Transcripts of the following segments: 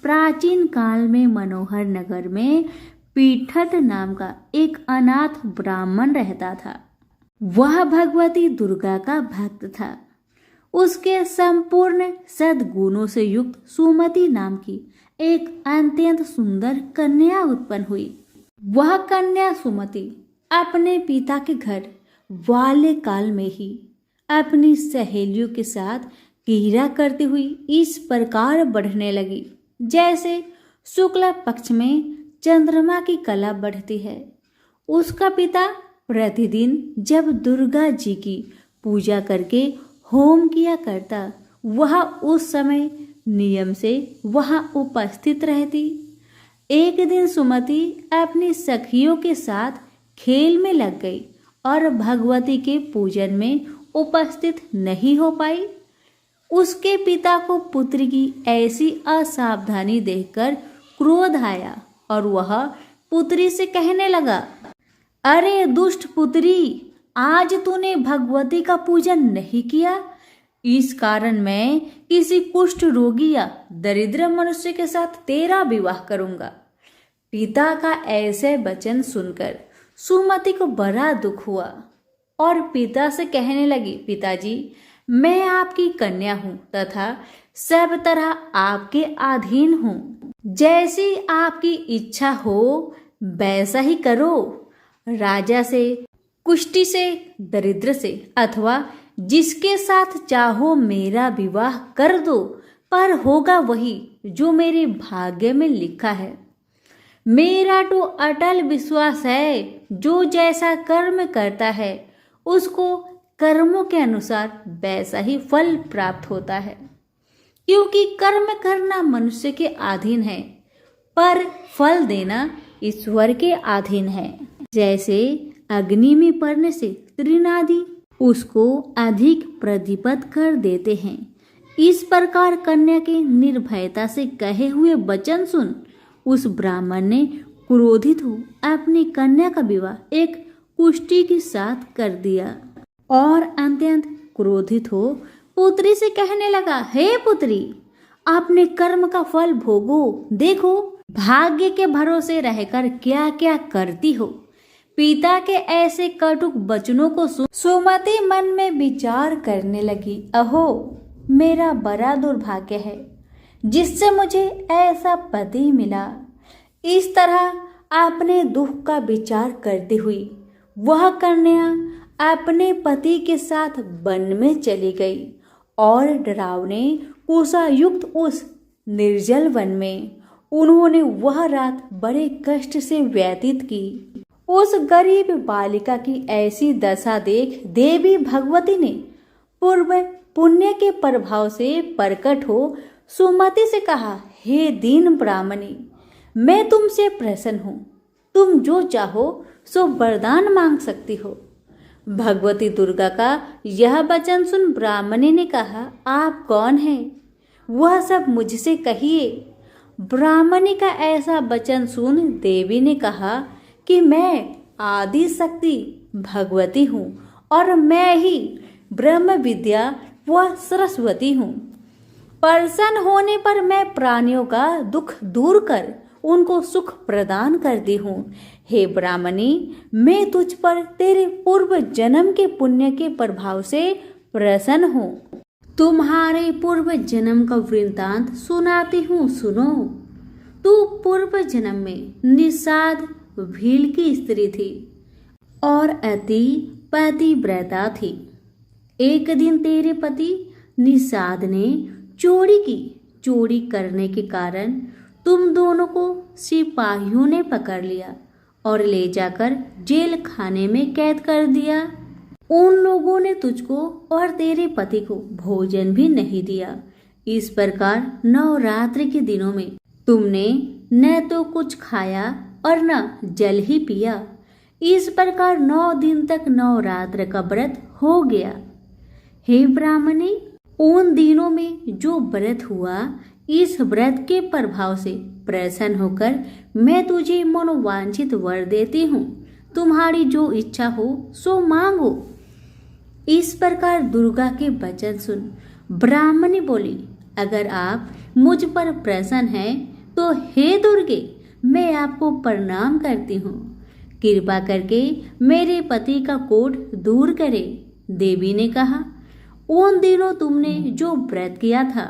प्राचीन काल में मनोहर नगर में पीठत नाम का एक अनाथ ब्राह्मण रहता था। वह भगवती दुर्गा का भक्त था। उसके संपूर्ण सद्गुणों से युक्त सुमति नाम की एक अत्यंत सुंदर कन्या उत्पन्न हुई। वह कन्या सुमति अपने पिता के घर वाले काल में ही अपनी सहेलियों के साथ क्रीड़ा करती हुई इस प्रकार बढ़ने लगी जैसे शुक्ल पक्ष में चंद्रमा की कला बढ़ती है। उसका पिता प्रतिदिन जब दुर्गा जी की पूजा करके होम किया करता, वह उस समय नियम से वहां उपस्थित रहती। एक दिन सुमति अपनी सखियों के साथ खेल में लग गई और भगवती के पूजन में उपस्थित नहीं हो पाई। उसके पिता को पुत्री की ऐसी असावधानी देखकर क्रोध आया और वह पुत्री से कहने लगा, अरे दुष्ट पुत्री, आज तूने भगवती का पूजन नहीं किया, इस कारण मैं किसी कुष्ठ रोगी या दरिद्र मनुष्य के साथ तेरा विवाह करूंगा। पिता का ऐसे वचन सुनकर सुमति को बड़ा दुख हुआ और पिता से कहने लगी, पिताजी, मैं आपकी कन्या हूँ तथा सब तरह आपके अधीन हूँ। जैसी आपकी इच्छा हो वैसा ही करो। राजा से, कुष्ठी से, दरिद्र से अथवा जिसके साथ चाहो मेरा विवाह कर दो, पर होगा वही जो मेरे भाग्य में लिखा है। मेरा तो अटल विश्वास है, जो जैसा कर्म करता है उसको कर्मों के अनुसार वैसा ही फल प्राप्त होता है। क्योंकि कर्म करना मनुष्य के अधीन है, पर फल देना ईश्वर के अधीन है। जैसे अग्नि में पड़ने से तृणादि उसको अधिक प्रतिपद कर देते हैं, इस प्रकार कन्या के निर्भयता से कहे हुए वचन सुन उस ब्राह्मण ने क्रोधित हो अपनी कन्या का विवाह एक कुष्ठी के साथ कर दिया और अत्यंत क्रोधित हो पुत्री से कहने लगा, हे पुत्री, अपने कर्म का फल भोगो। देखो भाग्य के भरोसे रहकर क्या क्या करती हो। पिता के ऐसे कटुक वचनों को सुमति मन में विचार करने लगी, अहो मेरा बड़ा दुर्भाग्य है जिससे मुझे ऐसा पति मिला। इस तरह अपने दुख का विचार करती हुई वह कन्या अपने पति के साथ वन में चली गई और डरावने कुशा युक्त उस निर्जल वन में उन्होंने वह रात बड़े कष्ट से व्यतीत की। उस गरीब बालिका की ऐसी दशा देख देवी भगवती ने पूर्व पुण्य के प्रभाव से प्रकट हो सुमति से कहा, हे दीन ब्राह्मणी, मैं तुमसे प्रसन्न हूँ, तुम जो चाहो सो वरदान मांग सकती हो। भगवती दुर्गा का यह वचन सुन ब्राह्मणी ने कहा, आप कौन हैं? वह सब मुझसे कहिए। ब्राह्मणी का ऐसा वचन सुन देवी ने कहा कि मैं आदि शक्ति भगवती हूँ और मैं ही ब्रह्म विद्या व सरस्वती हूँ। प्रसन्न होने पर मैं प्राणियों का दुख दूर कर उनको सुख प्रदान करती हूँ। हे ब्राह्मणी, मैं तुझ पर तेरे पूर्व जन्म के पुण्य के प्रभाव से प्रसन्न हूँ। तुम्हारे पूर्व जन्म का वृत्तांत सुनाती हूँ, सुनो। तू पूर्व जन्म में निषाद भील की स्त्री थी और अति पतिव्रता थी। एक दिन तेरे पति निषाद ने चोरी की। चोरी करने के कारण तुम दोनों को सिपाहियों ने पकड़ लिया और ले जाकर जेल खाने में कैद कर दिया। उन लोगों ने तुझको और तेरे पति को भोजन भी नहीं दिया। इस प्रकार नवरात्रि के दिनों में तुमने न तो कुछ खाया और न जल ही पिया। इस प्रकार 9 दिन तक नवरात्र का व्रत हो गया। हे ब्राह्मणी, उन दिनों में जो व्रत हुआ, इस व्रत के प्रभाव से प्रसन्न होकर मैं तुझे मनोवांछित वर देती हूँ। तुम्हारी जो इच्छा हो सो मांगो। इस प्रकार दुर्गा के वचन सुन ब्राह्मणी बोली, अगर आप मुझ पर प्रसन्न हैं तो हे दुर्गे, मैं आपको प्रणाम करती हूँ। कृपा करके मेरे पति का कोढ़ दूर करे। देवी ने कहा, उन दिनों तुमने जो व्रत किया था,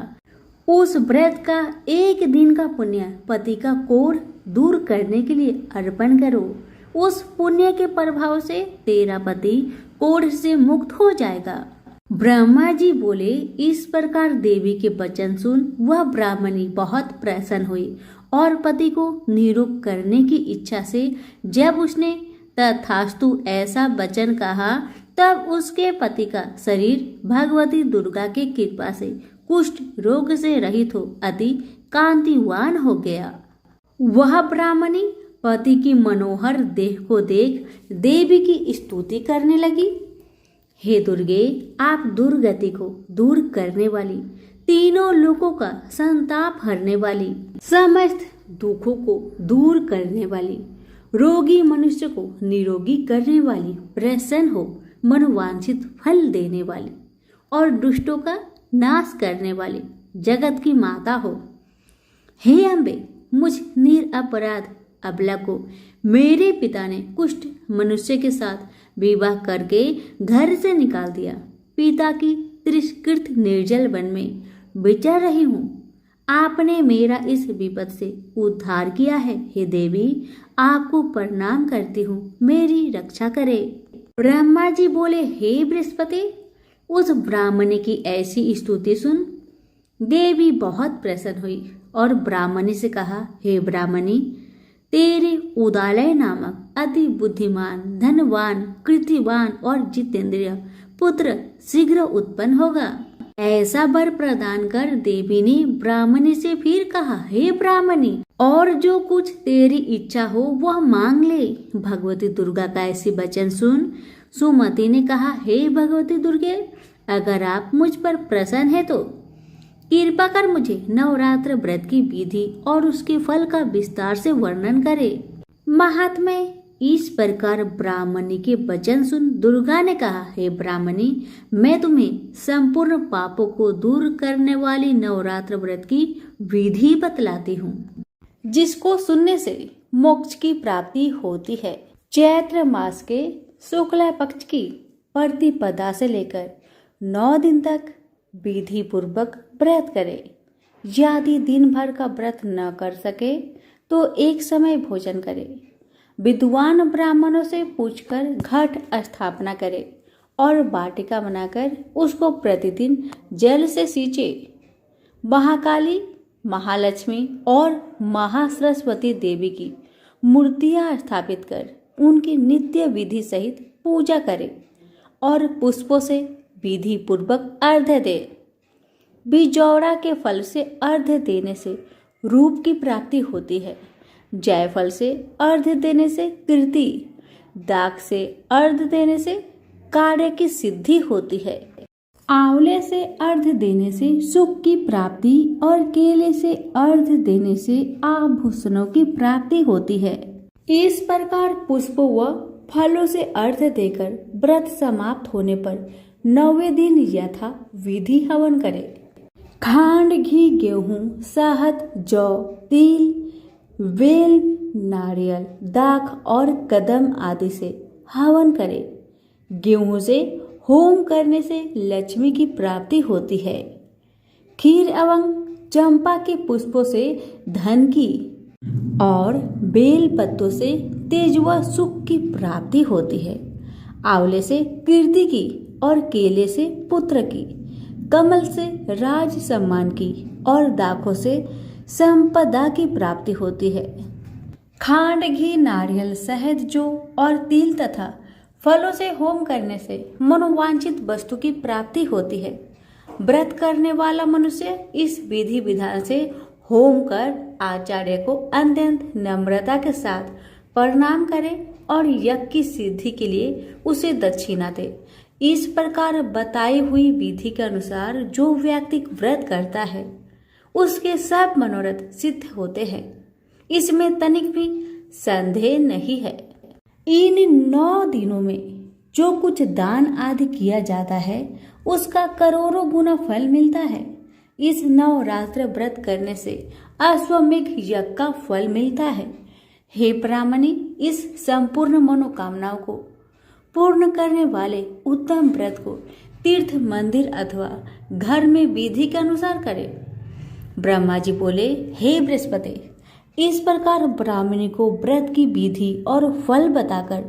उस व्रत का एक दिन का पुण्य पति का कोढ़ दूर करने के लिए अर्पण करो। उस पुण्य के प्रभाव से तेरा पति कोढ़ से मुक्त हो जाएगा। ब्रह्मा जी बोले। इस प्रकार देवी के वचन सुन वह ब्राह्मणी बहुत प्रसन्न हुई और पति को निरूप करने की इच्छा से जब उसने तथास्तु ऐसा वचन कहा, तब उसके पति का शरीर भगवती दुर्गा की कृपा से कुष्ठ रोग से रहित हो अति कांतिवान हो गया। वह ब्राह्मणी पति की मनोहर देह को देख देवी की स्तुति करने लगी। हे दुर्गे, आप दुर्गति को दूर करने वाली, तीनों लोगों का संताप हरने वाली, समस्त दुखों को दूर करने वाली, रोगी मनुष्य को निरोगी करने वाली, प्रसन्न हो मनोवांछित फल देने वाली और दुष्टों का नाश करने वाली जगत की माता हो। हे अम्बे, मुझ निरपराध अबला को मेरे पिता ने कुष्ठ मनुष्य के साथ विवाह करके घर से निकाल दिया। पिता की तिरस्कृत निर्जल वन में विचर रही हूँ। आपने मेरा इस विपद से उद्धार किया है। हे देवी, आपको प्रणाम करती हूँ, मेरी रक्षा करे। ब्रह्मा जी बोले, हे बृहस्पति, उस ब्राह्मणी की ऐसी स्तुति सुन देवी बहुत प्रसन्न हुई और ब्राह्मणी से कहा, हे ब्राह्मणी, तेरे उदालय नामक अति बुद्धिमान, धनवान, कृतिवान और जितेंद्रिय पुत्र शीघ्र उत्पन्न होगा। ऐसा वर प्रदान कर देवी ने ब्राह्मणी से फिर कहा, हे ब्राह्मणी, और जो कुछ तेरी इच्छा हो वह मांग ले। भगवती दुर्गा का ऐसी वचन सुन सुमति ने कहा, हे भगवती दुर्गे, अगर आप मुझ पर प्रसन्न है तो कृपा कर मुझे नवरात्र व्रत की विधि और उसके फल का विस्तार से वर्णन करे। महात्मे, इस प्रकार ब्राह्मणी के वचन सुन दुर्गा ने कहा, हे ब्राह्मणी, मैं तुम्हें संपूर्ण पापों को दूर करने वाली नवरात्र व्रत की विधि बतलाती हूँ, जिसको सुनने से मोक्ष की प्राप्ति होती है। चैत्र मास के शुक्ल पक्ष की प्रतिपदा से लेकर 9 दिन तक विधि पूर्वक व्रत करे। यदि दिन भर का व्रत न कर सके तो एक समय भोजन करे। विद्वान ब्राह्मणों से पूछकर घट स्थापना करे और वाटिका बनाकर उसको प्रतिदिन जल से सींचे। महाकाली, महालक्ष्मी और महासरस्वती देवी की मूर्तियां स्थापित कर उनकी नित्य विधि सहित पूजा करे और पुष्पों से विधि पूर्वक अर्घ्य दे। बिजौरा के फल से अर्घ्य देने से रूप की प्राप्ति होती है। जायफल से अर्घ्य देने से कीर्ति, दाख से अर्घ्य देने से कार्य की सिद्धि होती है। आंवले से अर्घ्य देने से सुख की प्राप्ति और केले से अर्घ्य देने से आभूषणों की प्राप्ति होती है। इस प्रकार पुष्पों व फलों से अर्घ्य देकर व्रत समाप्त होने पर 9वें दिन यथा विधि हवन करे। खांड, घी, गेहूं, शहद, जौ, तिल, बेल, नारियल, दाख और कदम आदि से हवन करे। गेहूं से होम करने से लक्ष्मी की प्राप्ति होती है। खीर एवं चंपा के पुष्पों से धन की और बेल पत्तों से तेज व सुख की प्राप्ति होती है। आंवले से कीर्ति की और केले से पुत्र की, कमल से राज सम्मान की और दाखों से संपदा की प्राप्ति होती है। खांड, घी, नारियल, शहद, जौ और तिल तथा फलों से होम करने से मनोवांछित वस्तु की प्राप्ति होती है। व्रत करने वाला मनुष्य इस विधि विधान से होम कर आचार्य को अत्यंत नम्रता के साथ प्रणाम करे और यज्ञ की सिद्धि के लिए उसे दक्षिणा दे। इस प्रकार बताई हुई विधि के अनुसार जो व्यक्ति व्रत करता है उसके सब मनोरथ सिद्ध होते हैं। इसमें तनिक भी संदेह नहीं है। इन 9 दिनों में जो कुछ दान आदि किया जाता है उसका करोड़ों गुना फल मिलता है। इस नवरात्र व्रत करने से अश्वमेघ यज्ञ का फल मिलता है। हे ब्राह्मणी, इस संपूर्ण मनोकामनाओं को पूर्ण करने वाले उत्तम व्रत को तीर्थ, मंदिर अथवा घर में विधि के अनुसार करें। ब्रह्मा जी बोले, हे बृहस्पति, इस प्रकार ब्राह्मणी को व्रत की विधि और फल बताकर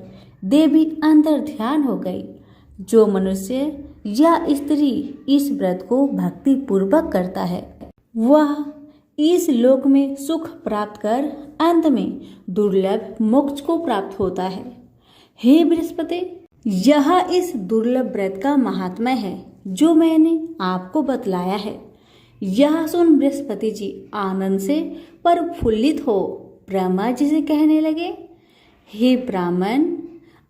देवी अंतर ध्यान हो गई। जो मनुष्य या स्त्री इस व्रत को भक्ति पूर्वक करता है वह इस लोक में सुख प्राप्त कर अंत में दुर्लभ मोक्ष को प्राप्त होता है। हे बृहस्पति, यह इस दुर्लभ व्रत का महात्म्य है जो मैंने आपको बतलाया है। यह सुन बृहस्पति जी आनंद से प्रफुल्लित हो ब्रह्मा जी से कहने लगे, हे ब्राह्मण,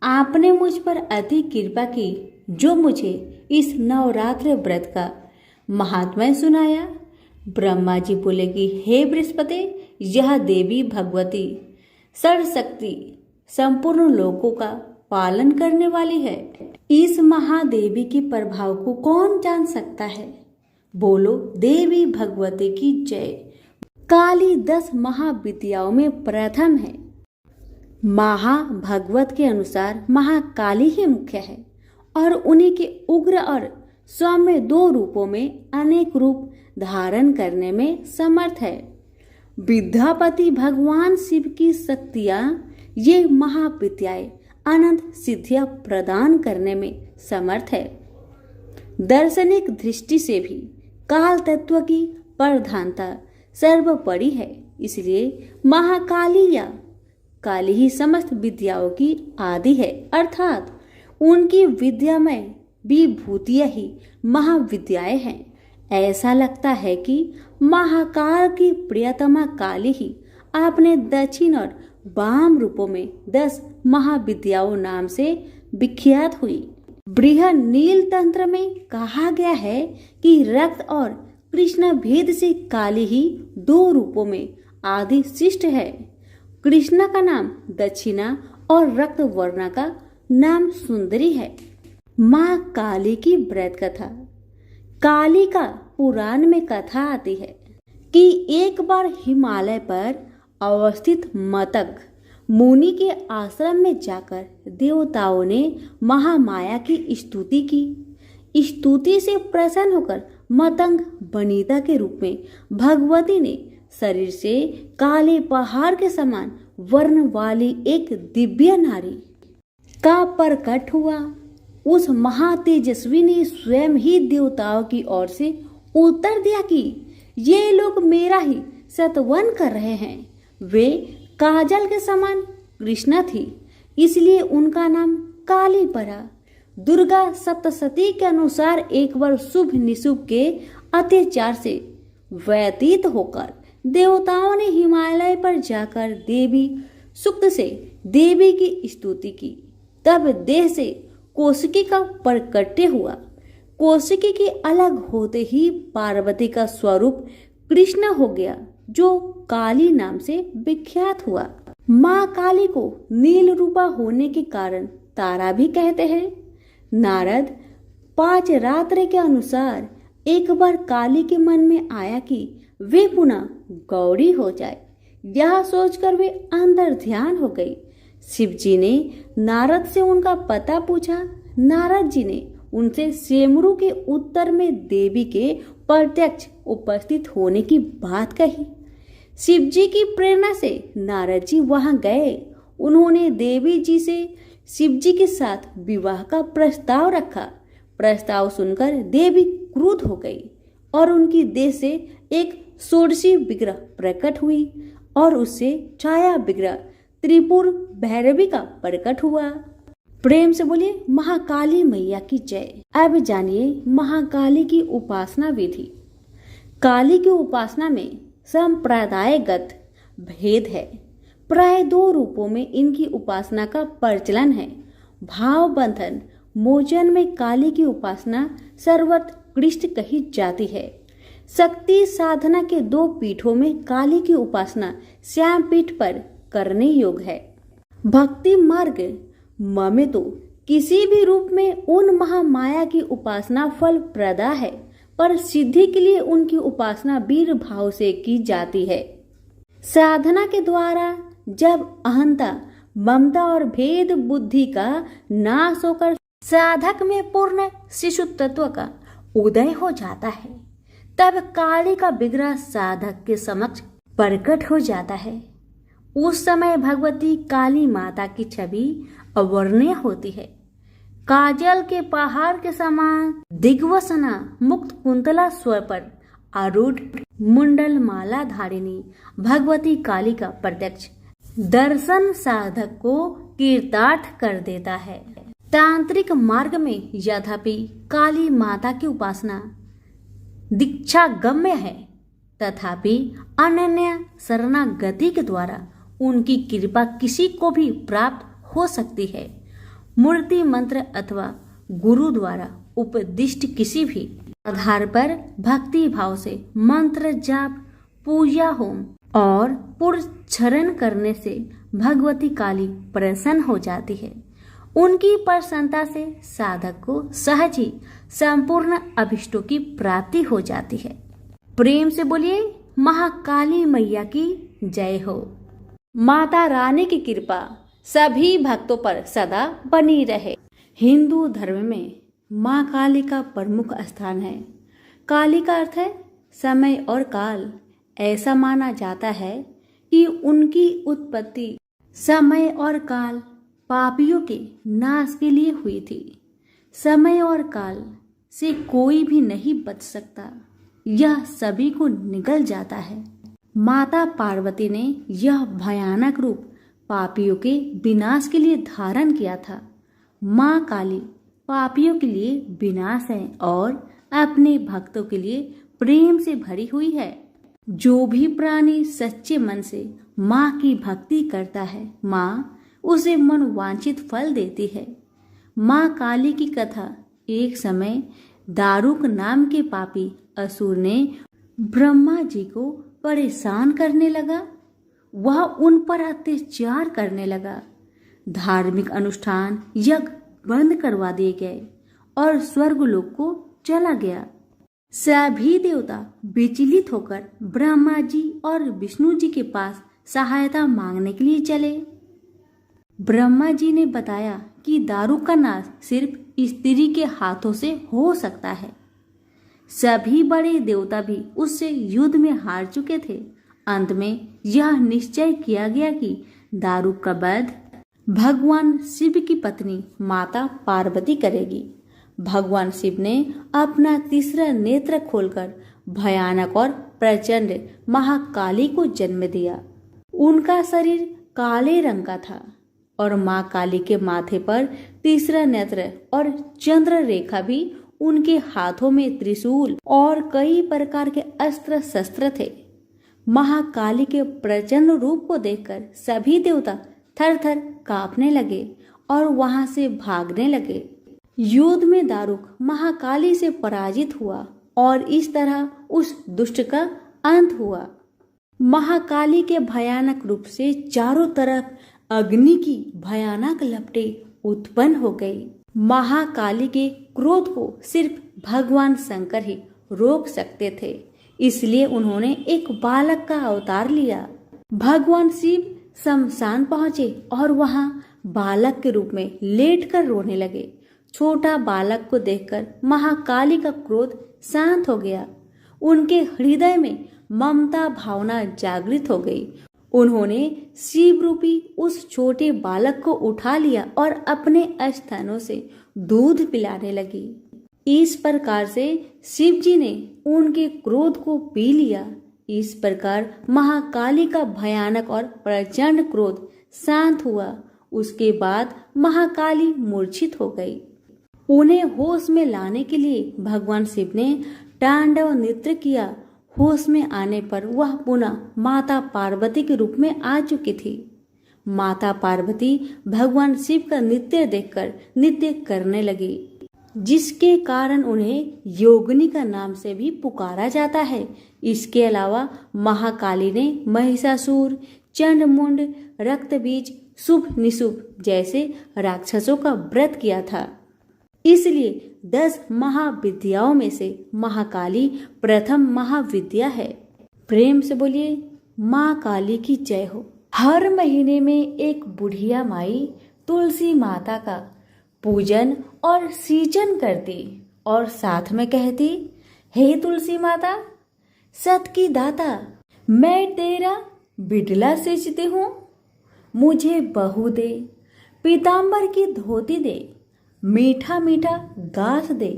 आपने मुझ पर अति कृपा की जो मुझे इस नवरात्र व्रत का महात्म्य सुनाया। ब्रह्मा जी बोले कि हे बृहस्पति, यह देवी भगवती सर्वशक्ति संपूर्ण लोकों का पालन करने वाली है। इस महादेवी के प्रभाव को कौन जान सकता है? बोलो देवी भगवती की जय। काली 10 महाविद्याओं में प्रथम है। महाभागवत के अनुसार महाकाली ही मुख्य है और उन्हीं के उग्र और सौम्य 2 रूपों में अनेक रूप धारण करने में समर्थ है। विद्यापति भगवान शिव की शक्तियां ये महाविद्याएं अनंत सिद्धियां प्रदान करने में समर्थ है। दार्शनिक दृष्टि से भी काल तत्व की प्रधानता सर्वोपरि है, इसलिए महाकाली या काली ही समस्त विद्याओं की आदि है, अर्थात उनकी विद्यामय विभूतियां ही महाविद्याएं हैं। ऐसा लगता है कि महाकाल की प्रियतमा काली ही अपने दक्षिण और वाम रूपों में 10 महाविद्याओं नाम से विख्यात हुई। बृहद नील तंत्र में कहा गया है कि रक्त और कृष्ण भेद से काली ही 2 रूपों में आदि शिष्ट है। कृष्णा का नाम दक्षिणा और रक्त वर्णा का नाम सुंदरी है। माँ काली की व्रत कथा। काली का पुराण में कथा आती है कि एक बार हिमालय पर अवस्थित मतंग मुनि के आश्रम में जाकर देवताओं ने महामाया की स्तुति की। स्तुति से प्रसन्न होकर मतंग वनिता के रूप में भगवती ने शरीर से काले पहाड़ के समान वर्ण वाली एक दिव्य नारी का प्रकट हुआ। उस महातेजस्वी ने स्वयं ही देवताओं की ओर से उत्तर दिया कि ये लोग मेरा ही सतवन कर रहे हैं। वे काजल के समान कृष्णा थी, इसलिए उनका नाम काली पड़ा। दुर्गा सप्तशती के अनुसार एक बार शुभ निशुभ के अत्याचार से व्यतीत होकर देवताओं ने हिमालय पर जाकर देवी सूक्त से देवी की स्तुति की। तब देह से कौशिकी का प्रकट्य हुआ। कौशिकी के अलग होते ही पार्वती का स्वरूप कृष्ण हो गया, जो काली नाम से विख्यात हुआ। माँ काली को नील रूपा होने के कारण तारा भी कहते हैं। नारद 5 रात्र के अनुसार एक बार काली के मन में आया कि वे पुनः गौरी हो जाए। यह सोचकर वे अंतर ध्यान हो गई। शिव जी ने नारद से उनका पता पूछा। नारद जी ने उनसे सेमरू के उत्तर में देवी के प्रत्यक्ष उपस्थित होने की बात कही। शिव जी की प्रेरणा से नारद जी वहां गए। उन्होंने देवी जी से शिव जी के साथ विवाह का प्रस्ताव रखा। प्रस्ताव सुनकर देवी क्रुद्ध हो गई और उनकी देह से एक षोडशी विग्रह प्रकट हुई और उससे छाया विग्रह त्रिपुर भैरवी का प्रकट हुआ। प्रेम से बोलिए महाकाली मैया की जय। अब जानिए महाकाली की उपासना विधि। काली की उपासना में संप्रदायगत भेद है। प्राय 2 रूपों में इनकी उपासना का प्रचलन है। भाव बंधन मोचन में काली की उपासना सर्वोत्कृष्ट कही जाती है। शक्ति साधना के 2 पीठों में काली की उपासना श्याम पीठ पर करने योग्य है। भक्ति मार्ग में तो किसी भी रूप में उन महामाया की उपासना फल प्रदा है, और सिद्धि के लिए उनकी उपासना वीर भाव से की जाती है। साधना के द्वारा जब अहंता, ममता और भेद बुद्धि का नाश होकर साधक में पूर्ण शिशु तत्व का उदय हो जाता है, तब काली का विग्रह साधक के समक्ष प्रकट हो जाता है। उस समय भगवती काली माता की छवि अवर्णीय होती है। काजल के पहाड़ के समान दिग्वसना मुक्त कुंतला स्वर पर आरूढ़ मुंडल माला धारिणी भगवती काली का प्रत्यक्ष दर्शन साधक को कृतार्थ कर देता है। तांत्रिक मार्ग में यद्यपि काली माता की उपासना दीक्षा गम्य है, तथापि अनन्य शरणागति के द्वारा उनकी कृपा किसी को भी प्राप्त हो सकती है। मूर्ति मंत्र अथवा गुरु द्वारा उपदिष्ट किसी भी आधार पर भक्ति भाव से मंत्र जाप, पूजा, होम और पुरस्चरण करने से भगवती काली प्रसन्न हो जाती है। उनकी प्रसन्नता से साधक को सहज ही संपूर्ण अभिष्टों की प्राप्ति हो जाती है। प्रेम से बोलिए महाकाली मैया की जय हो। माता रानी की कृपा सभी भक्तों पर सदा बनी रहे। हिंदू धर्म में माँ काली का प्रमुख स्थान है। काली का अर्थ है समय और काल। ऐसा माना जाता है कि उनकी उत्पत्ति समय और काल पापियों के नाश के लिए हुई थी। समय और काल से कोई भी नहीं बच सकता, यह सभी को निगल जाता है। माता पार्वती ने यह भयानक रूप पापियों के विनाश के लिए धारण किया था। माँ काली पापियों के लिए विनाश है और अपने भक्तों के लिए प्रेम से भरी हुई है। जो भी प्राणी सच्चे मन से माँ की भक्ति करता है, माँ उसे मनोवांछित फल देती है। माँ काली की कथा। एक समय दारुक नाम के पापी असुर ने ब्रह्मा जी को परेशान करने लगा। वह उन पर अत्याचार करने लगा। धार्मिक अनुष्ठान यज्ञ बंद करवा दिए गए और स्वर्गलोक को चला गया। सभी देवता विचलित होकर ब्रह्मा जी और विष्णु जी के पास सहायता मांगने के लिए चले। ब्रह्मा जी ने बताया कि दारू का नाश सिर्फ स्त्री के हाथों से हो सकता है। सभी बड़े देवता भी उससे युद्ध में हार चुके थे। अंत में यह निश्चय किया गया कि दारू का वध भगवान शिव की पत्नी माता पार्वती करेगी। भगवान शिव ने अपना तीसरा नेत्र खोलकर भयानक और प्रचंड महाकाली को जन्म दिया। उनका शरीर काले रंग का था और माँ काली के माथे पर तीसरा नेत्र और चंद्र रेखा भी, उनके हाथों में त्रिशूल और कई प्रकार के अस्त्र शस्त्र थे। महाकाली के प्रचंड रूप को देखकर सभी देवता थर थर कांपने लगे और वहां से भागने लगे। युद्ध में दारुक महाकाली से पराजित हुआ और इस तरह उस दुष्ट का अंत हुआ। महाकाली के भयानक रूप से चारों तरफ अग्नि की भयानक लपटें उत्पन्न हो गई। महाकाली के क्रोध को सिर्फ भगवान शंकर ही रोक सकते थे, इसलिए उन्होंने एक बालक का अवतार लिया। भगवान शिव शमशान पहुंचे और वहां बालक के रूप में लेटकर रोने लगे। छोटा बालक को देखकर महाकाली का क्रोध शांत हो गया। उनके हृदय में ममता भावना जागृत हो गई। उन्होंने शिव रूपी उस छोटे बालक को उठा लिया और अपने स्थानों से दूध पिलाने लगी। इस प्रकार से शिव जी ने उनके क्रोध को पी लिया। इस प्रकार महाकाली का भयानक और प्रचंड क्रोध शांत हुआ। उसके बाद महाकाली मूर्छित हो गई। उन्हें होश में लाने के लिए भगवान शिव ने तांडव नृत्य किया। होश में आने पर वह पुनः माता पार्वती के रूप में आ चुकी थी। माता पार्वती भगवान शिव का नृत्य देखकर नृत्य करने लगी, जिसके कारण उन्हें योगिनी का नाम से भी पुकारा जाता है। इसके अलावा महाकाली ने महिषासुर, चंडमुंड, रक्तबीज, शुभ निशुभ जैसे राक्षसों का व्रत किया था। इसलिए 10 महाविद्याओं में से महाकाली प्रथम महाविद्या है। प्रेम से बोलिए माँ काली की जय हो। हर महीने में एक बुढ़िया माई तुलसी माता का पूजन और सींचन करती और साथ में कहती, हे तुलसी माता सत की दाता, मैं तेरा बिडला सींचती हूँ, मुझे बहू दे, पीताम्बर की धोती दे, मीठा मीठा घास दे,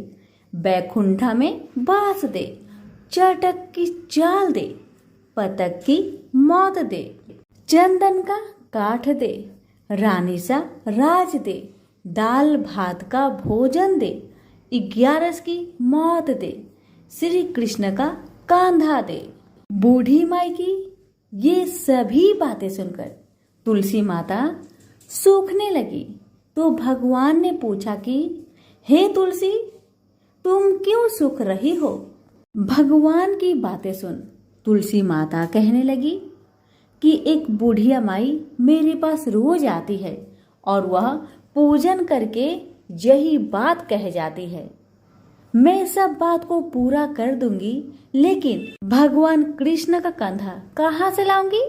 बैकुंठा में बास दे, चटक की चाल दे, पतक की मौत दे, चंदन का काठ दे, रानी सा राज दे, दाल भात का भोजन दे, 11 की मौत दे, श्री कृष्ण का कांधा दे। बूढ़ी माई की ये सभी बातें सुनकर तुलसी माता सूखने लगी तो भगवान ने पूछा कि हे तुलसी, तुम क्यों सूख रही हो? भगवान की बातें सुन तुलसी माता कहने लगी कि एक बुढ़िया माई मेरे पास रोज आती है और वह पूजन करके यही बात कह जाती है। मैं सब बात को पूरा कर दूंगी, लेकिन भगवान कृष्ण का कंधा कहाँ से लाऊंगी?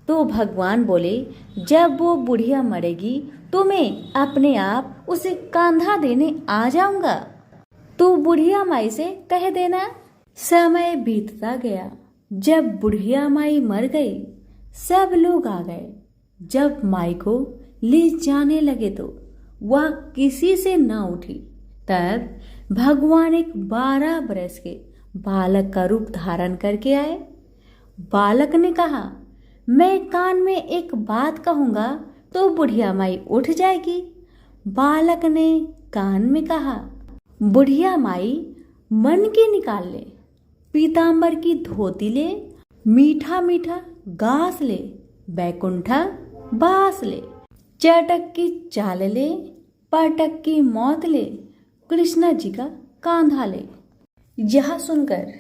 तो भगवान बोले, जब वो बुढ़िया मरेगी तो मैं अपने आप उसे कंधा देने आ जाऊंगा। तो बुढ़िया माई से कह देना। समय बीतता गया। जब बुढ़िया माई मर गई, सब लोग आ गए। जब माई को ले जाने लगे तो वह किसी से न उठी। तब भगवान एक 12 बरस के बालक का रूप धारण करके आए। बालक ने कहा, मैं कान में एक बात कहूंगा तो बुढ़िया माई उठ जाएगी। बालक ने कान में कहा, बुढ़िया माई मन की निकाल ले, पीताम्बर की धोती ले, मीठा मीठा घास ले, बैकुंठा बास ले, चटक की चाल ले, पटक की मौत ले, कृष्णा जी का कांधा ले। यह सुनकर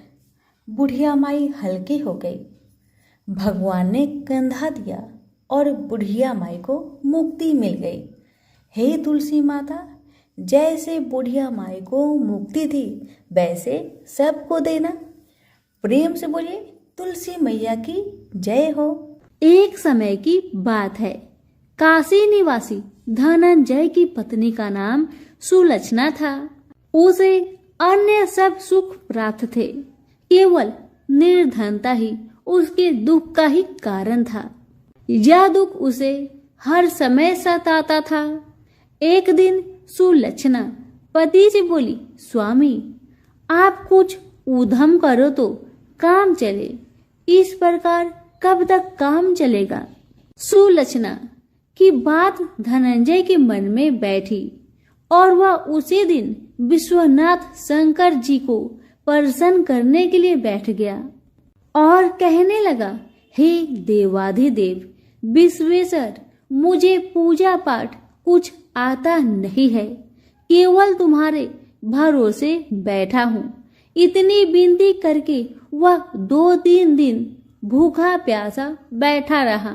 बुढ़िया माई हल्की हो गई। भगवान ने कंधा दिया और बुढ़िया माई को मुक्ति मिल गई। हे तुलसी माता, जैसे बुढ़िया माई को मुक्ति थी वैसे सबको देना। प्रेम से बोलिए तुलसी मैया की जय हो। एक समय की बात है। काशी निवासी धनंजय की पत्नी का नाम सुलक्षणा था। उसे अन्य सब सुख प्राप्त थे, केवल निर्धनता ही उसके दुख का ही कारण था। यह दुख उसे हर समय सताता था। एक दिन सुलक्षणा पति से बोली, स्वामी आप कुछ उद्यम करो तो काम चले, इस प्रकार कब तक काम चलेगा? सुलक्षणा की बात धनंजय के मन में बैठी और वह उसी दिन विश्वनाथ शंकर जी को प्रसन्न करने के लिए बैठ गया और कहने लगा, हे देवाधिदेव विश्वेश्वर, मुझे पूजा पाठ कुछ आता नहीं है, केवल तुम्हारे भरोसे बैठा हूँ। इतनी विनती करके वह 2-3 दिन भूखा प्यासा बैठा रहा।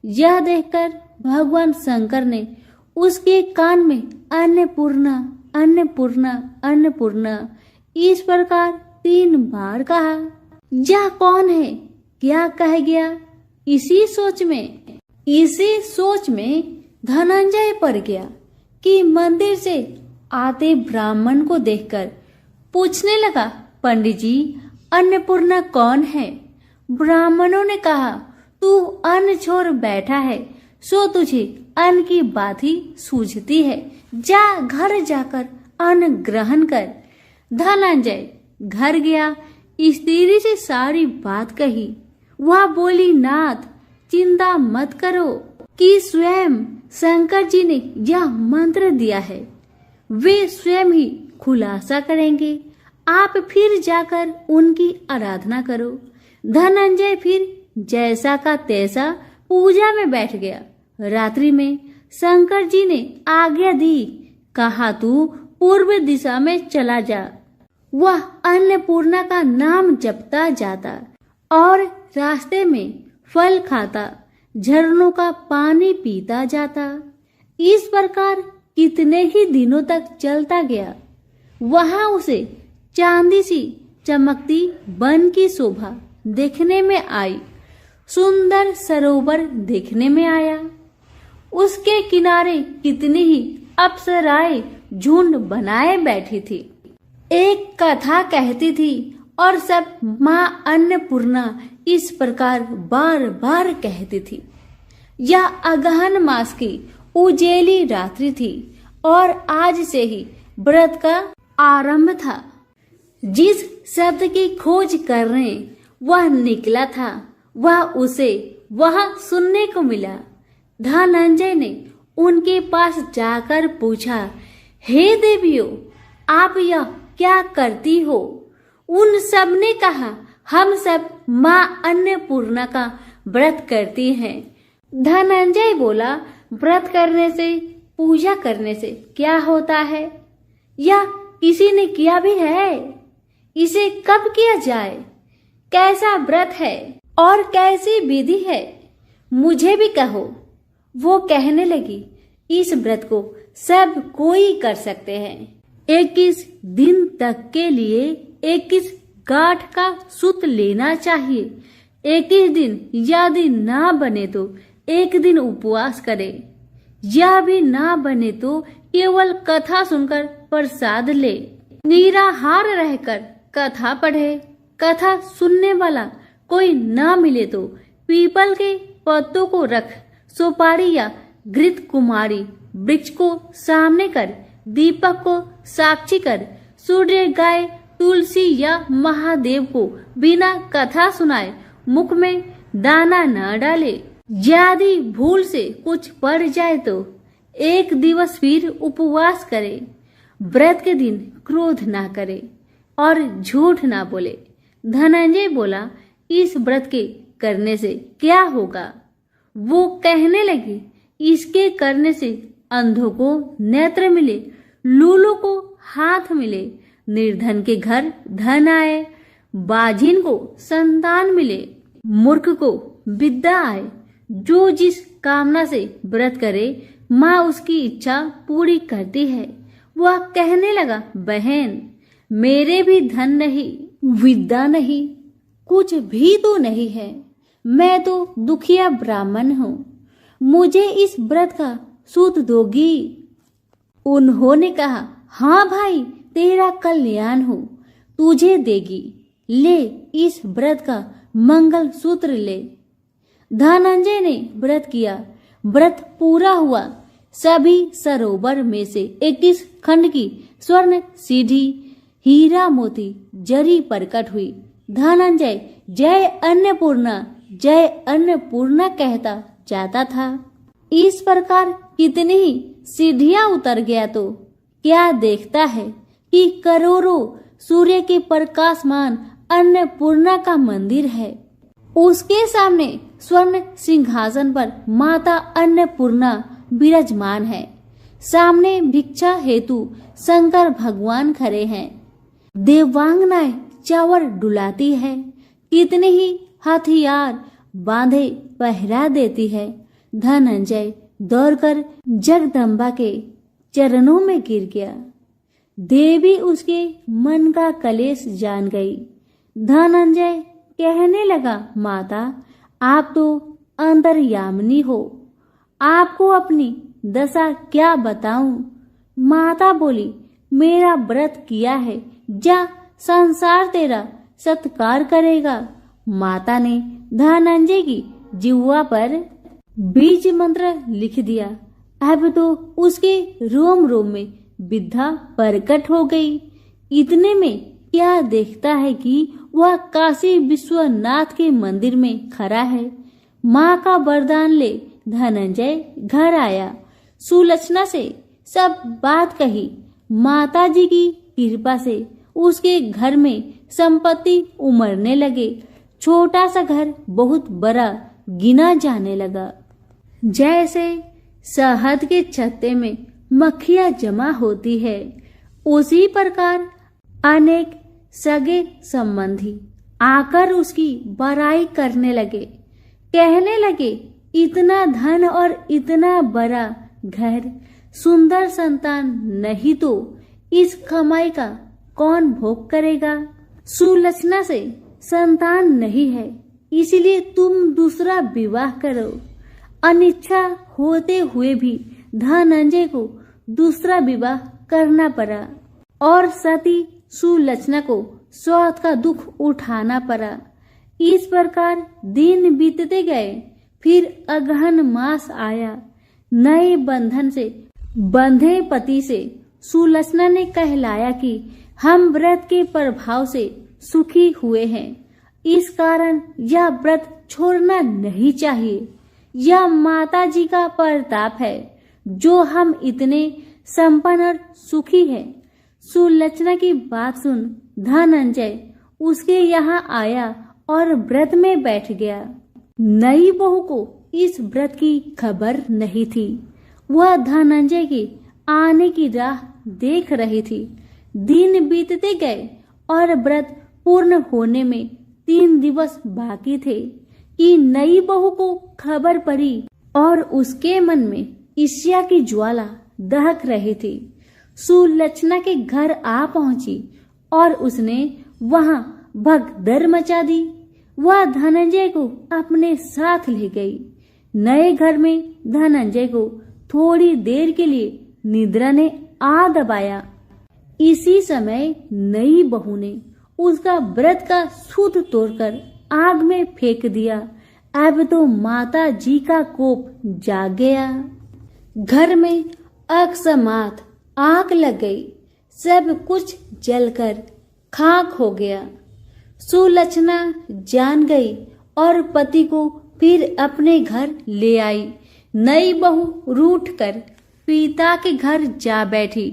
यह देखकर भगवान शंकर ने उसके कान में अन्नपूर्णा अन्नपूर्णा अन्नपूर्णा इस प्रकार 3 बार कहा। यह कौन है, क्या कह गया? इसी सोच में धनंजय पड़ गया कि मंदिर से आते ब्राह्मण को देखकर पूछने लगा, पंडित जी अन्नपूर्णा कौन है? ब्राह्मणों ने कहा, तू अन्न छोड़ बैठा है सो तुझे अन्न की बात ही सूझती है, जा घर जाकर अन्न ग्रहण कर। धनंजय घर गया, स्त्री से सारी बात कही। वह बोली, नाथ चिंता मत करो कि स्वयं शंकर जी ने यह मंत्र दिया है, वे स्वयं ही खुलासा करेंगे, आप फिर जाकर उनकी आराधना करो। धनंजय फिर जैसा का तैसा पूजा में बैठ गया। रात्रि में शंकर जी ने आज्ञा दी, कहा तू पूर्व दिशा में चला जा। वह अन्नपूर्णा का नाम जपता जाता और रास्ते में फल खाता, झरनों का पानी पीता जाता। इस प्रकार कितने ही दिनों तक चलता गया। वहां उसे चांदी सी चमकती वन की शोभा देखने में आई, सुंदर सरोवर देखने में आया। उसके किनारे कितनी ही अप्सराएं झुंड बनाए बैठी थी। एक कथा कहती थी और सब माँ अन्नपूर्णा इस प्रकार बार बार कहती थी। यह अगहन मास की उजेली रात्रि थी और आज से ही व्रत का आरंभ था। जिस शब्द की खोज करने वह निकला था वह उसे वहां सुनने को मिला। धनंजय ने उनके पास जाकर पूछा, हे देवियों, आप यह क्या करती हो? उन सब ने कहा, हम सब माँ अन्नपूर्णा का व्रत करती हैं। धनंजय बोला, व्रत करने से, पूजा करने से क्या होता है? या किसी ने किया भी है? इसे कब किया जाए? कैसा व्रत है और कैसी विधि है? मुझे भी कहो। वो कहने लगी, इस व्रत को सब कोई कर सकते हैं। 21 दिन तक के लिए 21 गांठ का सूत लेना चाहिए। 21 दिन यदि ना बने तो एक दिन उपवास करे। यह भी ना बने तो केवल कथा सुनकर प्रसाद ले। निराहार रहकर कथा पढ़े। कथा सुनने वाला कोई ना मिले तो पीपल के पत्तों को रख सुपारी या घृत कुमारी वृक्ष को सामने कर, दीपक को साक्षी कर, सूर्य, गाय, तुलसी या महादेव को बिना कथा सुनाए मुख में दाना न डाले। यदि भूल से कुछ पड़ जाए तो एक दिवस फिर उपवास करे। व्रत के दिन क्रोध ना करे और झूठ ना बोले। धनंजय बोला, इस व्रत के करने से क्या होगा? वो कहने लगी, इसके करने से अंधों को नेत्र मिले, लूलों को हाथ मिले, निर्धन के घर धन आए, बाझिन को संतान मिले, मूर्ख को विद्या आए। जो जिस कामना से व्रत करे माँ उसकी इच्छा पूरी करती है। वह कहने लगा, बहन, मेरे भी धन नहीं, विद्या नहीं, कुछ भी तो नहीं है। मैं तो दुखिया ब्राह्मण हूँ। मुझे इस व्रत का सूत दोगी? उन्होंने कहा, हाँ भाई, तेरा कल्याण हो, तुझे देगी। ले, इस व्रत का मंगल सूत्र ले। धनंजय ने व्रत किया। व्रत पूरा हुआ। सभी सरोवर में से 21 खंड की स्वर्ण सीढ़ी, हीरा मोती जरी प्रकट हुई। धनंजय जय अन्नपूर्णा, जय अन्नपूर्णा कहता जाता था। इस प्रकार कितनी ही सीढ़ियां उतर गया तो क्या देखता है कि करोड़ों सूर्य के प्रकाशमान अन्नपूर्णा का मंदिर है। उसके सामने स्वर्ण सिंहासन पर माता अन्नपूर्णा विराजमान है। सामने भिक्षा हेतु शंकर भगवान खड़े हैं। देवांगनाएं चावल डुलाती है। कितने ही हथियार बांधे पहरा देती है। धनंजय दौड़कर जगदम्बा के चरणों में गिर गया। देवी उसके मन का कलेश जान गई। धनंजय कहने लगा, माता, आप तो अंतर्यामिनी हो, आपको अपनी दशा क्या बताऊं? माता बोली, मेरा व्रत किया है, जा, संसार तेरा सत्कार करेगा। माता ने धनंजय की जिह्वा पर बीज मंत्र लिख दिया। अब तो उसके रोम रोम में विद्या प्रकट हो गई। इतने में क्या देखता है कि वह काशी विश्वनाथ के मंदिर में खड़ा है। माँ का वरदान ले धनंजय घर आया। सुलक्षणा से सब बात कही। माता जी की कृपा से उसके घर में संपत्ति उमड़ने लगे। छोटा सा घर बहुत बड़ा गिना जाने लगा। जैसे शहद के छत्ते में मक्खियां जमा होती है, उसी प्रकार अनेक सगे संबंधी आकर उसकी बड़ाई करने लगे। कहने लगे, इतना धन और इतना बड़ा घर सुंदर संतान नहीं तो इस कमाई का कौन भोग करेगा? सुलक्षणा से संतान नहीं है, इसलिए तुम दूसरा विवाह करो। अनिच्छा होते हुए भी धनंजय को दूसरा विवाह करना पड़ा और सती सुलक्षणा को स्वार्थ का दुख उठाना पड़ा। इस प्रकार दिन बीतते गए। फिर अगहन मास आया। नए बंधन से बंधे पति से सुलक्षणा ने कहलाया कि हम व्रत के प्रभाव से सुखी हुए हैं, इस कारण यह व्रत छोड़ना नहीं चाहिए। यह माता जी का प्रताप है जो हम इतने संपन्न और सुखी हैं। सुलक्षणा की बात सुन धनंजय उसके यहाँ आया और व्रत में बैठ गया। नई बहू को इस व्रत की खबर नहीं थी। वह धनंजय के आने की राह देख रही थी। दिन बीतते गए और व्रत पूर्ण होने में 3 दिवस बाकी थे कि नई बहू को खबर पड़ी और उसके मन में ईर्ष्या की ज्वाला दहक रही थी। सुलक्षणा के घर आ पहुंची और उसने वहां भगदड़ मचा दी। वह धनंजय को अपने साथ ले गई। नए घर में धनंजय को थोड़ी देर के लिए निद्रा ने आ दबाया। इसी समय नई बहू ने उसका व्रत का सूत तोड़कर आग में फेंक दिया। अब तो माता जी का कोप जाग गया। घर में अकस्मात आग लग गई। सब कुछ जलकर खाक हो गया। सुलक्षणा जान गई और पति को फिर अपने घर ले आई। नई बहू रूठकर पिता के घर जा बैठी।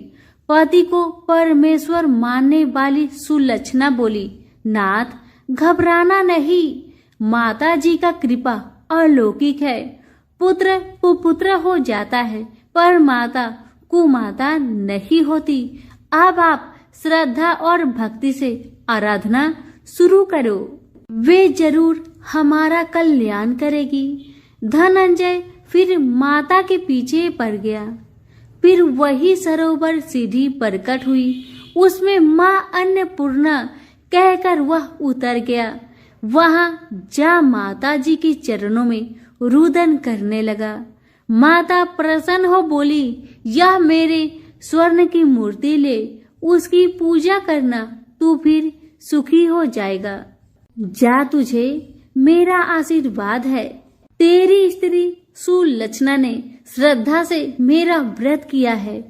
पति को परमेश्वर मानने वाली सुलक्षणा बोली, नाथ घबराना नहीं, माता जी का कृपा अलौकिक है। पुत्र कुपुत्र हो जाता है पर माता कुमाता नहीं होती। अब आप श्रद्धा और भक्ति से आराधना शुरू करो, वे जरूर हमारा कल्याण करेगी। धनंजय फिर माता के पीछे पड़ गया। फिर वही सरोवर सीढ़ी प्रकट हुई। उसमें माँ अन्नपूर्णा कहकर वह उतर गया। वहां जा माता जी के चरणों में रुदन करने लगा। माता प्रसन्न हो बोली, यह मेरे स्वर्ण की मूर्ति ले, उसकी पूजा करना, तू फिर सुखी हो जाएगा। जा, तुझे मेरा आशीर्वाद है। तेरी स्त्री सुलक्षणा ने श्रद्धा से मेरा व्रत किया है,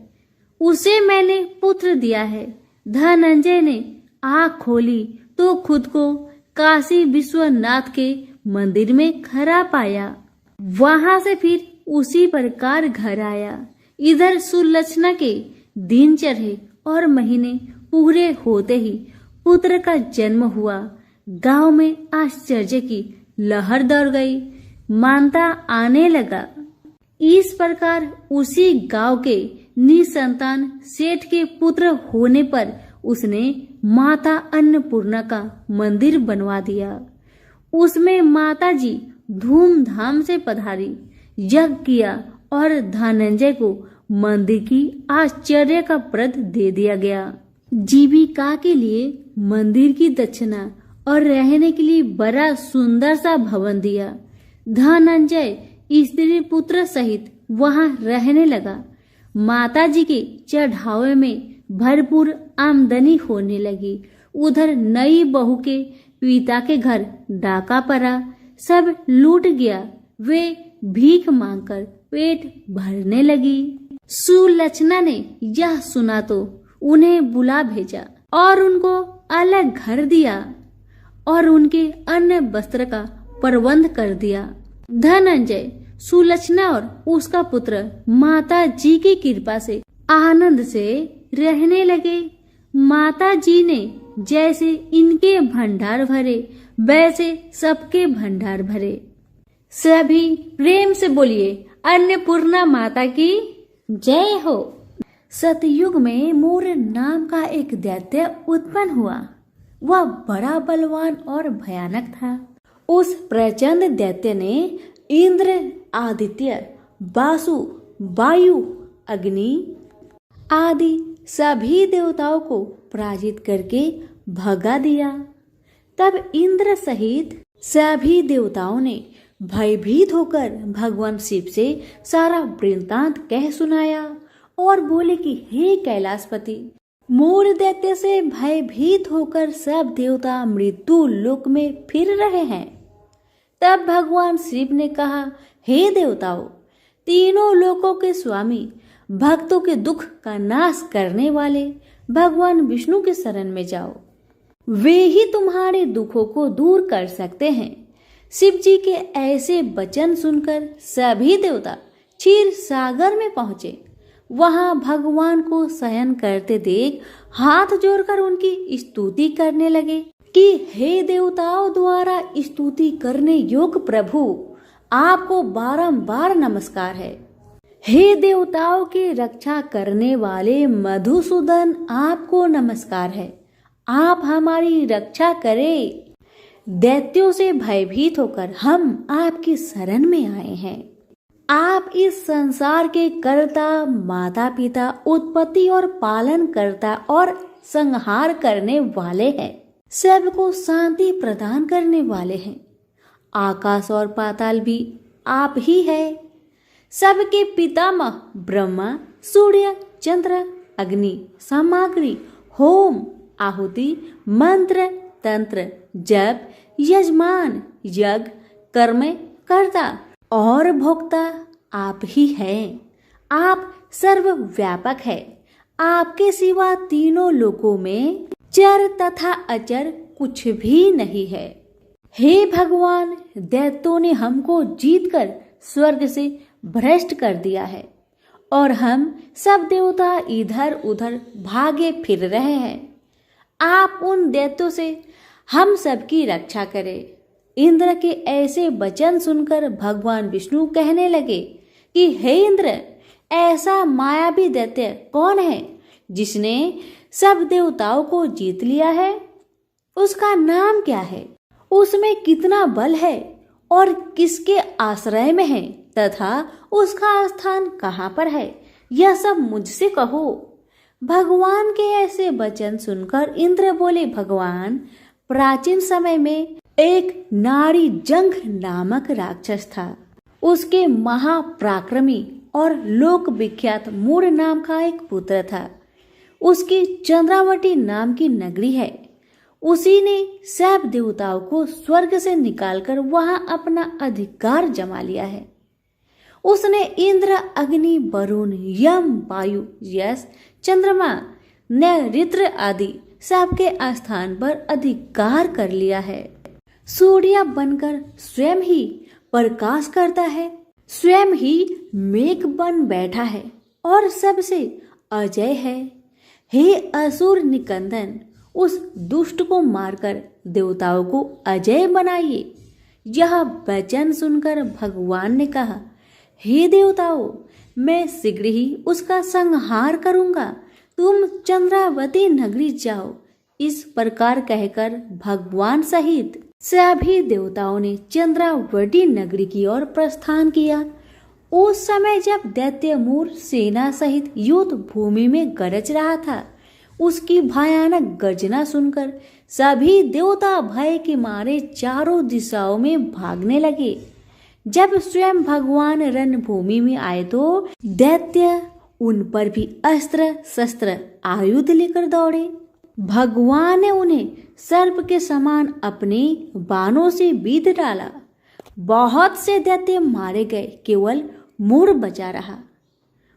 उसे मैंने पुत्र दिया है। धनंजय ने आँख खोली तो खुद को काशी विश्वनाथ के मंदिर में खड़ा पाया। वहां से फिर उसी प्रकार घर आया। इधर सुलक्षणा के दिन चढ़े और महीने पूरे होते ही पुत्र का जन्म हुआ। गांव में आश्चर्य की लहर दौड़ गई। मानता आने लगा। इस प्रकार उसी गांव के निसंतान सेठ के पुत्र होने पर उसने माता अन्नपूर्णा का मंदिर बनवा दिया। उसमें माता जी धूमधाम से पधारी, यज्ञ किया और धनंजय को मंदिर की आश्चर्य का व्रत दे दिया गया। जीविका के लिए मंदिर की दक्षिणा और रहने के लिए बड़ा सुंदर सा भवन दिया। धनंजय स्त्री पुत्र सहित वहां रहने लगा। माता जी के चढ़ावे में भरपूर आमदनी होने लगी। उधर नई बहू के पिता के घर डाका पड़ा, सब लूट गया। वे भीख मांगकर पेट भरने लगी। सुलक्षणा ने यह सुना तो उन्हें बुला भेजा और उनको अलग घर दिया और उनके अन्य वस्त्र का प्रबंध कर दिया। धनंजय, सुलक्षणा और उसका पुत्र माता जी की कृपा से आनंद से रहने लगे। माता जी ने जैसे इनके भंडार भरे वैसे सबके भंडार भरे। सभी प्रेम से बोलिए, अन्नपूर्णा माता की जय हो। सतयुग में मूर नाम का एक दैत्य उत्पन्न हुआ। वह बड़ा बलवान और भयानक था। उस प्रचंड दैत्य ने इंद्र, आदित्य, वासु, वायु, अग्नि आदि सभी देवताओं को पराजित करके भगा दिया। तब इंद्र सहित सभी देवताओं ने भयभीत होकर भगवान शिव से सारा वृत्तांत कह सुनाया और बोले कि हे कैलाशपति, मूर दैत्य से भयभीत होकर सब देवता मृत्यु लोक में फिर रहे हैं। तब भगवान शिव ने कहा, हे देवताओं, तीनों लोकों के स्वामी, भक्तों के दुख का नाश करने वाले भगवान विष्णु के शरण में जाओ, वे ही तुम्हारे दुखों को दूर कर सकते हैं। शिव जी के ऐसे वचन सुनकर सभी देवता क्षीर सागर में पहुंचे। वहां भगवान को शयन करते देख हाथ जोड़कर उनकी स्तुति करने लगे कि हे देवताओं द्वारा स्तुति करने योग्य प्रभु, आपको बारंबार नमस्कार है। हे देवताओं की रक्षा करने वाले मधुसूदन, आपको नमस्कार है। आप हमारी रक्षा करें। दैत्यों से भयभीत होकर हम आपकी शरण में आए हैं। आप इस संसार के कर्ता, माता पिता, उत्पत्ति और पालन करता और संहार करने वाले हैं। सबको शांति प्रदान करने वाले हैं। आकाश और पाताल भी आप ही है। सबके पितामह ब्रह्मा, सूर्य, चंद्र, अग्नि, सामग्री, होम, आहुति, मंत्र, तंत्र, जप, यजमान, यज्ञ, कर्म कर्ता और भोक्ता आप ही हैं। आप सर्वव्यापक है। आपके सिवा तीनों लोकों में चर तथा अचर कुछ भी नहीं है। हे भगवान, दैत्यों ने हमको जीतकर स्वर्ग से भ्रष्ट कर दिया है और हम सब देवता इधर उधर भागे फिर रहे हैं। आप उन दैत्यों से हम सबकी रक्षा करें। इंद्र के ऐसे वचन सुनकर भगवान विष्णु कहने लगे कि हे इंद्र, ऐसा मायावी दैत्य कौन है जिसने सब देवताओं को जीत लिया है? उसका नाम क्या है? उसमें कितना बल है और किसके आश्रय में है तथा उसका स्थान कहाँ पर है? यह सब मुझसे कहो। भगवान के ऐसे वचन सुनकर इंद्र बोले, भगवान, प्राचीन समय में एक नारी जंघ नामक राक्षस था। उसके महापराक्रमी और लोक विख्यात मूर नाम का एक पुत्र था। उसकी चंद्रावती नाम की नगरी है। उसी ने सब देवताओं को स्वर्ग से निकालकर वहां अपना अधिकार जमा लिया है। उसने इंद्र, अग्नि, वरुण, यम, वायु, यश, चंद्रमा, नैऋत्य आदि सबके स्थान पर अधिकार कर लिया है। सूर्य बनकर स्वयं ही प्रकाश करता है, स्वयं ही मेघ बन बैठा है और सबसे अजय है। हे असुर निकंदन, उस दुष्ट को मारकर देवताओं को अजय बनाइए। यह वचन सुनकर भगवान ने कहा, हे देवताओं, मैं शीघ्र ही उसका संहार करूंगा। तुम चंद्रावती नगरी जाओ। इस प्रकार कहकर भगवान सहित सभी देवताओं ने चंद्रावती नगरी की ओर प्रस्थान किया। उस समय जब दैत्य मूर सेना सहित युद्ध भूमि में गरज रहा था, उसकी भयानक गर्जना सुनकर सभी देवता भय के मारे चारों दिशाओं में भागने लगे। जब स्वयं भगवान रणभूमि में आए तो दैत्य उन पर भी अस्त्र शस्त्र आयुध लेकर दौड़े। भगवान ने उन्हें सर्प के समान अपने बाणों से बीध डाला। बहुत से दैत्य मारे गए, केवल मूर बचा रहा।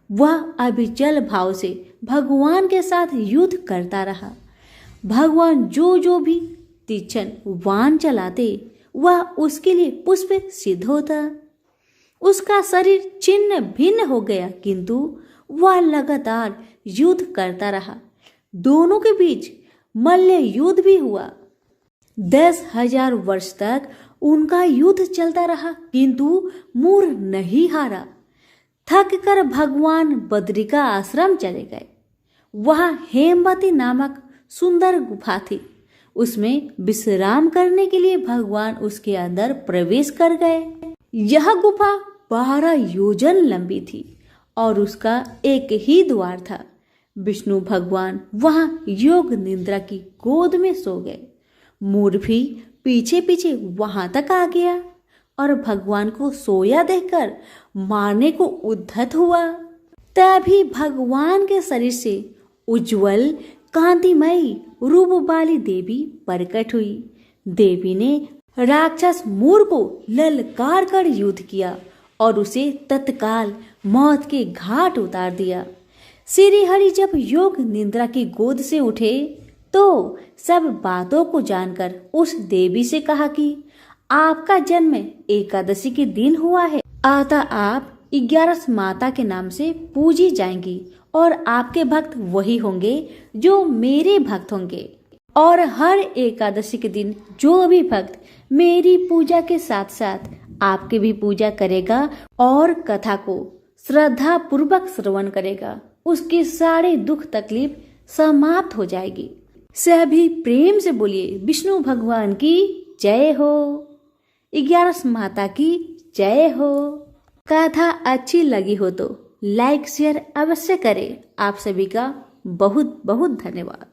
वह अविचल भाव से भगवान के साथ युद्ध करता रहा। भगवान जो भी तीक्ष्ण बाण चलाते, वह उसके लिए पुष्प सिद्ध होता। उसका शरीर छिन्न भिन्न हो गया, किंतु वह लगातार युद्ध करता रहा। दोनों के बीच मल्ल युद्ध भी हुआ। 10,000 वर्ष तक उनका युद्ध चलता रहा, किंतु मूर नहीं हारा। थक कर भगवान बद्रिका आश्रम चले गए। वहां हेमवती नामक सुंदर गुफा थी। उसमें विश्राम करने के लिए भगवान उसके अंदर प्रवेश कर गए। यह गुफा 12 योजन लंबी थी और उसका एक ही द्वार था। विष्णु भगवान वहां योग निद्रा की गोद में सो गए। मोर भी पीछे पीछे वहां तक आ गया और भगवान को सोया देखकर मारने को उद्धत हुआ। तभी भगवान के शरीर से उज्जवल कांतिमयी रूप वाली देवी प्रकट हुई। देवी ने राक्षस मोर को ललकार कर युद्ध किया और उसे तत्काल मौत के घाट उतार दिया। श्री हरि जब योग निद्रा की गोद से उठे तो सब बातों को जानकर उस देवी से कहा कि आपका जन्म एकादशी के दिन हुआ है, अतः आप 11 माता के नाम से पूजी जाएंगी और आपके भक्त वही होंगे जो मेरे भक्त होंगे। और हर एकादशी के दिन जो भी भक्त मेरी पूजा के साथ साथ आपकी भी पूजा करेगा और कथा को श्रद्धा पूर्वक श्रवण करेगा, उसके सारे दुख तकलीफ समाप्त हो जाएगी। सभी प्रेम से बोलिए विष्णु भगवान की जय हो, 11 माता की जय हो। कथा अच्छी लगी हो तो लाइक शेयर अवश्य करें। आप सभी का बहुत बहुत धन्यवाद।